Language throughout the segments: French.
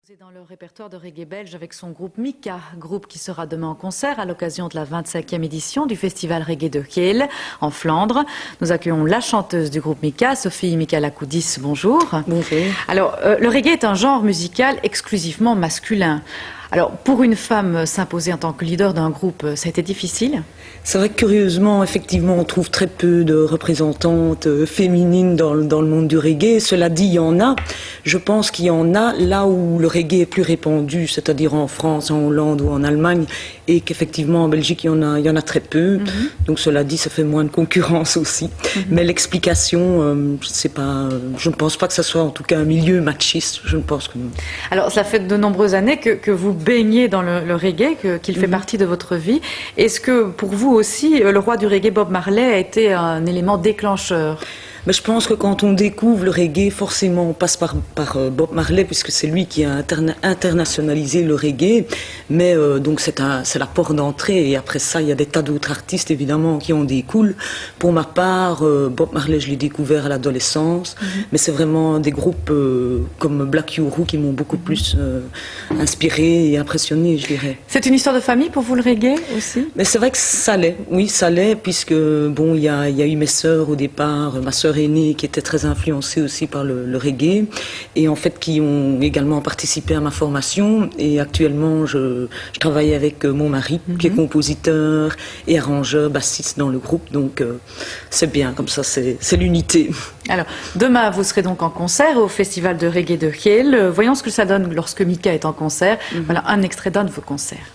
C'est dans le répertoire de reggae belge avec son groupe Mika, groupe qui sera demain en concert à l'occasion de la 25e édition du festival reggae de Geel en Flandre. Nous accueillons la chanteuse du groupe Mika, Sophie Michalakoudis. Bonjour. Bonjour. Alors, le reggae est un genre musical exclusivement masculin. Alors, pour une femme s'imposer en tant que leader d'un groupe, ça a été difficile? C'est vrai que curieusement, effectivement, on trouve très peu de représentantes féminines dans le monde du reggae. Cela dit, il y en a. Je pense qu'il y en a là où le reggae est plus répandu, c'est-à-dire en France, en Hollande ou en Allemagne, et qu'effectivement en Belgique, il y en a très peu. Donc cela dit, ça fait moins de concurrence aussi. Mais l'explication, je ne pense pas que ça soit en tout cas un milieu machiste. Je ne pense que non. Alors, ça fait de nombreuses années que vous baignez dans le reggae, qu'il fait partie de votre vie. Est-ce que pour vous aussi, le roi du reggae, Bob Marley, a été un élément déclencheur? Mais je pense que quand on découvre le reggae, forcément on passe par Bob Marley, puisque c'est lui qui a internationalisé le reggae. Mais donc c'est la porte d'entrée, et après ça il y a des tas d'autres artistes évidemment qui en découlent. Pour ma part, Bob Marley je l'ai découvert à l'adolescence, mais c'est vraiment des groupes comme Black Uhuru qui m'ont beaucoup plus inspiré et impressionné, je dirais. C'est une histoire de famille pour vous, le reggae aussi? Mais c'est vrai que ça l'est, oui ça l'est, puisque bon il y a eu mes sœurs au départ, ma sœur aînée qui était très influencée aussi par le reggae, et en fait qui ont également participé à ma formation. Et actuellement je travaille avec mon mari qui est compositeur et arrangeur, bassiste dans le groupe, donc c'est bien comme ça, c'est l'unité. Alors demain vous serez donc en concert au festival de reggae de Geel. Voyons ce que ça donne lorsque Mika est en concert. Voilà un extrait d'un de vos concerts.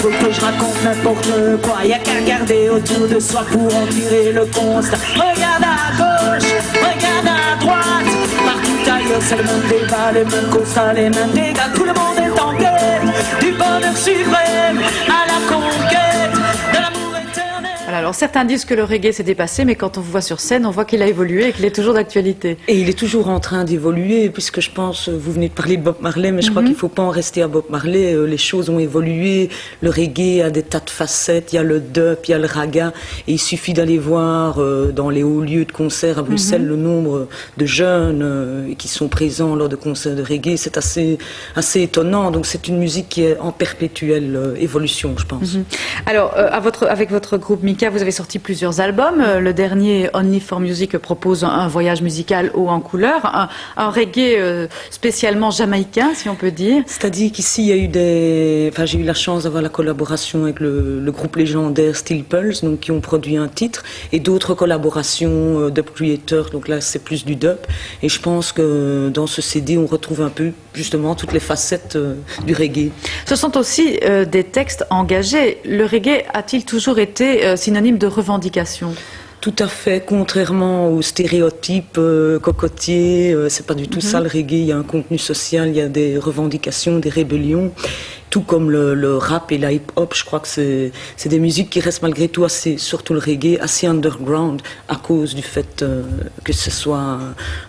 Que je raconte n'importe quoi, y a qu'à regarder autour de soi pour en tirer le constat. Regarde à gauche, regarde à droite, partout ailleurs c'est le même débat, les mêmes constats, les mêmes dégâts. Tout le monde est en quête du bonheur suprême, à la conquête de l'amour éternel. Voilà, alors certains disent que le reggae s'est dépassé, mais quand on vous voit sur scène, on voit qu'il a évolué et qu'il est toujours d'actualité. Et il est toujours en train d'évoluer, puisque je pense, vous venez de parler de Bob Marley, mais je crois qu'il ne faut pas en rester à Bob Marley. Les choses ont évolué, le reggae a des tas de facettes, il y a le dub, il y a le raga, et il suffit d'aller voir dans les hauts lieux de concert à Bruxelles le nombre de jeunes qui sont présents lors de concerts de reggae. C'est assez étonnant, donc c'est une musique qui est en perpétuelle évolution, je pense. Alors, avec votre groupe Mika, vous avez sorti plusieurs albums. Le dernier, Only for Music, propose un voyage musical haut en couleur, un reggae spécialement jamaïcain, si on peut dire. C'est-à-dire qu'ici, il y a eu j'ai eu la chance d'avoir la collaboration avec le groupe légendaire Steel Pulse, donc qui ont produit un titre, et d'autres collaborations Dub Creator, donc là c'est plus du dub. Et je pense que dans ce CD, on retrouve un peu justement toutes les facettes du reggae. Ce sont aussi des textes engagés. Le reggae a-t-il toujours été synonyme de revendication? Tout à fait, contrairement aux stéréotypes cocotiers, c'est pas du tout ça le reggae. Il y a un contenu social, il y a des revendications, des rébellions. Tout comme le rap et la hip-hop, je crois que c'est des musiques qui restent malgré tout surtout le reggae, assez underground à cause du fait que ce soit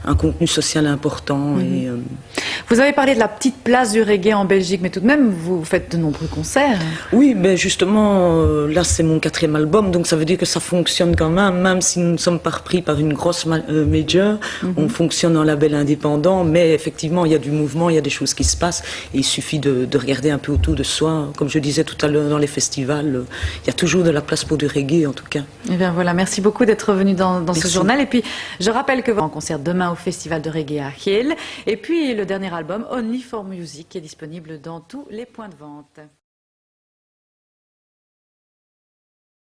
un contenu social important. Et, vous avez parlé de la petite place du reggae en Belgique, mais tout de même, vous faites de nombreux concerts. Oui, mais justement, là c'est mon 4e album, donc ça veut dire que ça fonctionne quand même si nous ne sommes pas repris par une grosse major, on fonctionne en label indépendant, mais effectivement, il y a du mouvement, il y a des choses qui se passent, et il suffit de regarder un peu autour de soi. Comme je disais tout à l'heure dans les festivals, il y a toujours de la place pour du reggae en tout cas. Et bien voilà, merci beaucoup d'être venu dans ce journal. Et puis je rappelle que vous êtes en concert demain au festival de reggae à Geel. Et puis le dernier album, Only for Music, qui est disponible dans tous les points de vente.